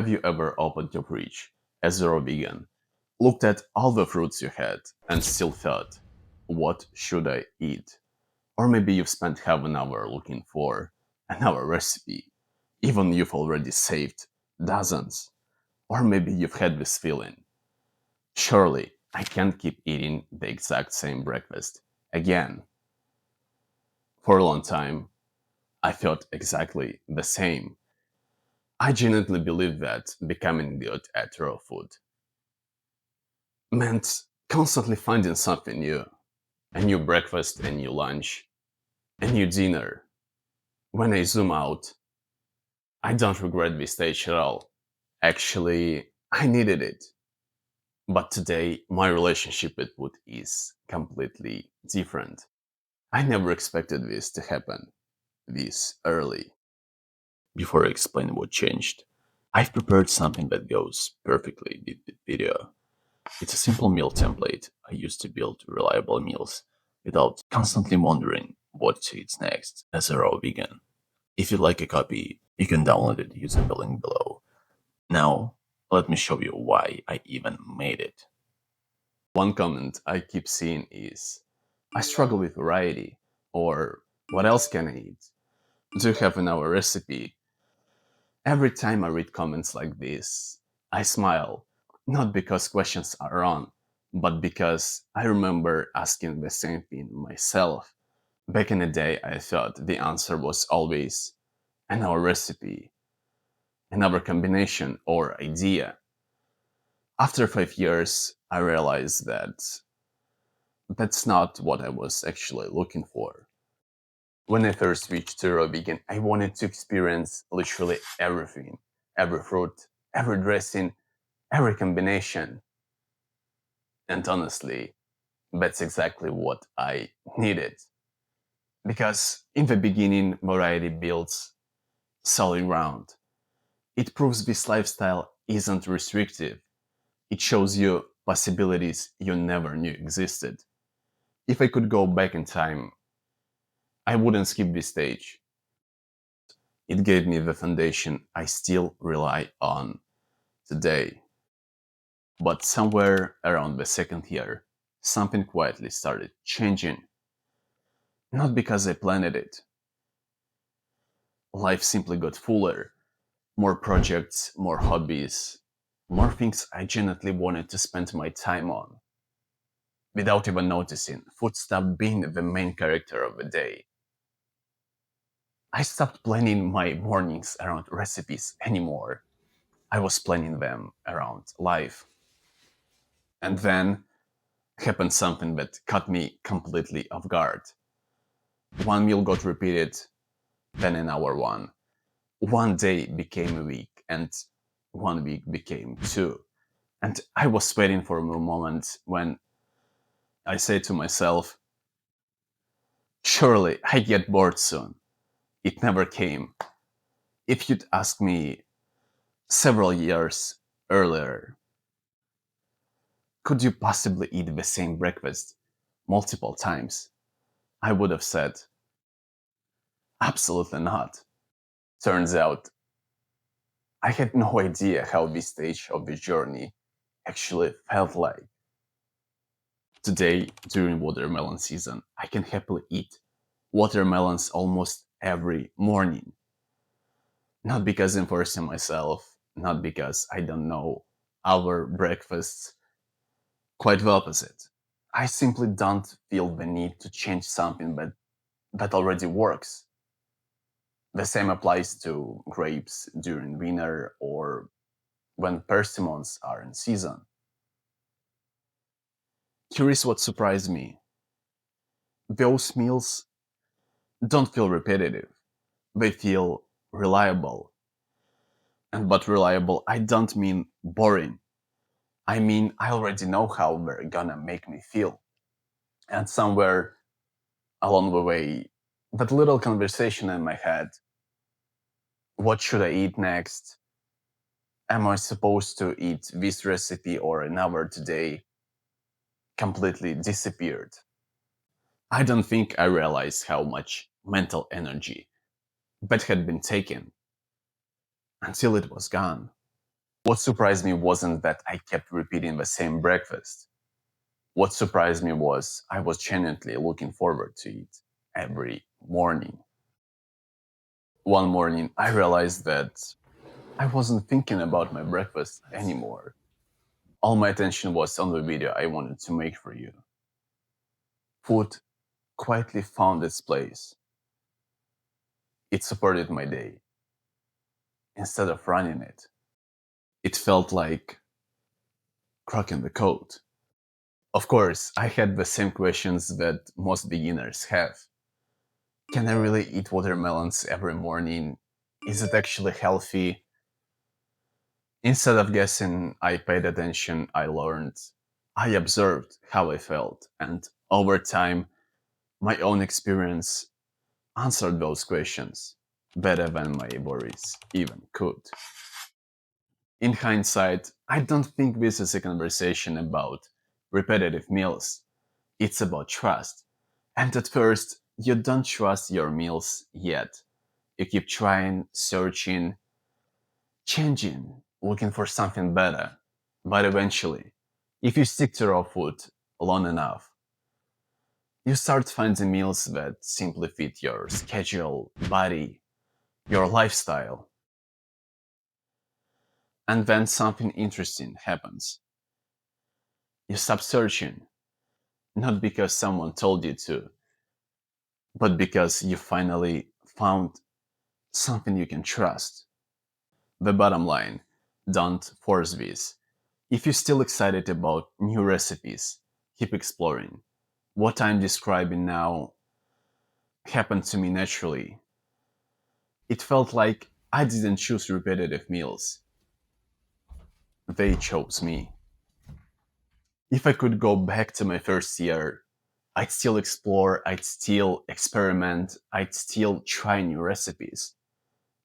Have you ever opened your fridge as a raw vegan, looked at all the fruits you had, and still thought, what should I eat? Or maybe you've spent half an hour looking for another recipe, even you've already saved dozens. Or maybe you've had this feeling, surely I can't keep eating the exact same breakfast again. For a long time, I felt exactly the same. I genuinely believed that becoming good at raw food meant constantly finding something new, a new breakfast, a new lunch, a new dinner. When I zoom out, I don't regret this stage at all. Actually, I needed it. But today, my relationship with food is completely different. I never expected this to happen this early. Before I explain what changed, I've prepared something that goes perfectly with the video. It's a simple meal template I use to build reliable meals without constantly wondering what to eat next as a raw vegan. If you'd like a copy, you can download it using the link below. Now, let me show you why I even made it. One comment I keep seeing is, I struggle with variety, or what else can I eat? Do you have another recipe? Every time I read comments like this, I smile, not because questions are wrong, but because I remember asking the same thing myself. Back in the day, I thought the answer was always another recipe, another combination or idea. After 5 years, I realized that that's not what I was actually looking for. When I first switched to raw vegan, I wanted to experience literally everything, every fruit, every dressing, every combination. And honestly, that's exactly what I needed. Because in the beginning, variety builds solid ground. It proves this lifestyle isn't restrictive. It shows you possibilities you never knew existed. If I could go back in time, I wouldn't skip this stage. It gave me the foundation I still rely on today. But somewhere around the second year, something quietly started changing. Not because I planned it. Life simply got fuller. More projects, more hobbies, more things I genuinely wanted to spend my time on. Without even noticing, food stopped being the main character of the day. I stopped planning my mornings around recipes anymore. I was planning them around life. And then happened something that caught me completely off guard. One meal got repeated, then another one. One day became a week, and one week became two. And I was waiting for a moment when I said to myself, surely I get bored soon. It never came. If you'd asked me several years earlier, could you possibly eat the same breakfast multiple times? I would have said, absolutely not. Turns out, I had no idea how this stage of the journey actually felt like. Today, during watermelon season, I can happily eat watermelons almost every morning. Not because I'm forcing myself, not because I don't know our breakfasts, quite the opposite. I simply don't feel the need to change something that already works. The same applies to grapes during winter or when persimmons are in season. Here's what surprised me. Those meals don't feel repetitive. They feel reliable. And but reliable, I don't mean boring. I mean, I already know how they're gonna make me feel. And somewhere along the way, that little conversation in my head, what should I eat next? Am I supposed to eat this recipe or another today? Completely disappeared. I don't think I realized how much mental energy that had been taken until it was gone. What surprised me wasn't that I kept repeating the same breakfast. What surprised me was I was genuinely looking forward to it every morning. One morning, I realized that I wasn't thinking about my breakfast anymore. All my attention was on the video I wanted to make for you. Food quietly found its place. It supported my day instead of running it. It felt like cracking the code. Of course, I had the same questions that most beginners have. Can I really eat watermelons every morning? Is it actually healthy? Instead of guessing, I paid attention, I learned. I observed how I felt, and over time, my own experience answered those questions better than my worries even could. In hindsight, I don't think this is a conversation about repetitive meals. It's about trust. And at first, you don't trust your meals yet. You keep trying, searching, changing, looking for something better. But eventually, if you stick to raw food long enough, you start finding meals that simply fit your schedule, body, your lifestyle. And then something interesting happens. You stop searching, not because someone told you to, but because you finally found something you can trust. The bottom line, don't force this. If you're still excited about new recipes, keep exploring. What I'm describing now happened to me naturally. It felt like I didn't choose repetitive meals, they chose me. If I could go back to my first year, I'd still explore, I'd still experiment, I'd still try new recipes.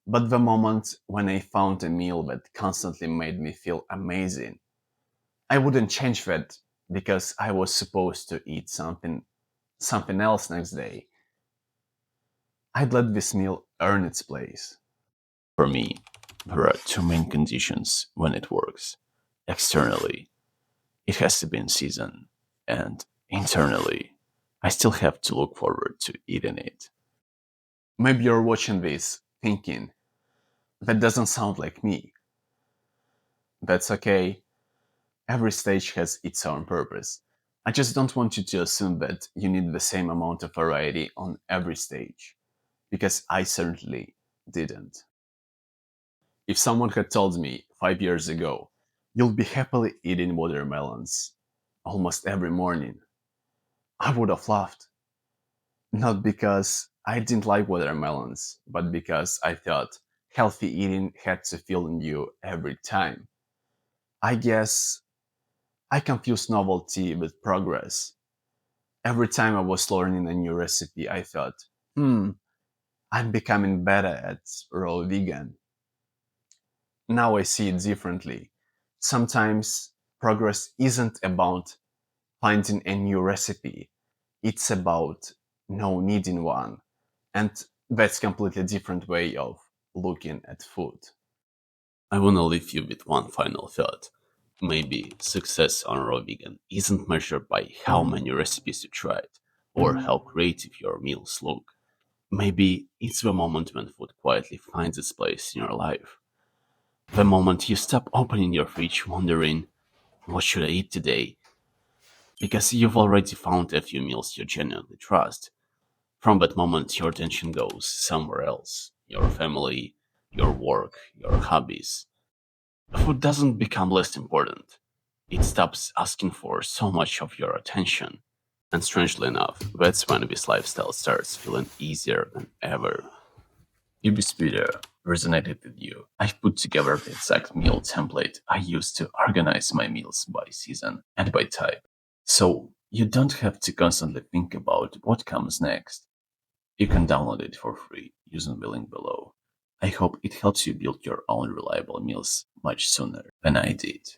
But the moment when I found a meal that constantly made me feel amazing, I wouldn't change that because I was supposed to eat something else next day. I'd let this meal earn its place. For me, there are two main conditions when it works. Externally, it has to be in season, and internally, I still have to look forward to eating it. Maybe you're watching this thinking, that doesn't sound like me. That's okay. Every stage has its own purpose. I just don't want you to assume that you need the same amount of variety on every stage, because I certainly didn't. If someone had told me 5 years ago, you'll be happily eating watermelons almost every morning, I would have laughed. Not because I didn't like watermelons, but because I thought healthy eating had to feel new every time. I guess I confused novelty with progress. Every time I was learning a new recipe, I thought, I'm becoming better at raw vegan. Now I see it differently. Sometimes progress isn't about finding a new recipe, it's about no needing one. And that's completely different way of looking at food. I want to leave you with one final thought. Maybe success on raw vegan isn't measured by how many recipes you tried or how creative your meals look. Maybe it's the moment when food quietly finds its place in your life. The moment you stop opening your fridge wondering, what should I eat today? Because you've already found a few meals you genuinely trust. From that moment, your attention goes somewhere else: your family, your work, your hobbies. Food doesn't become less important. It stops asking for so much of your attention. And strangely enough, that's when this lifestyle starts feeling easier than ever. If this video resonated with you, I've put together the exact meal template I use to organize my meals by season and by type. So you don't have to constantly think about what comes next. You can download it for free using the link below. I hope it helps you build your own reliable meals much sooner than I did.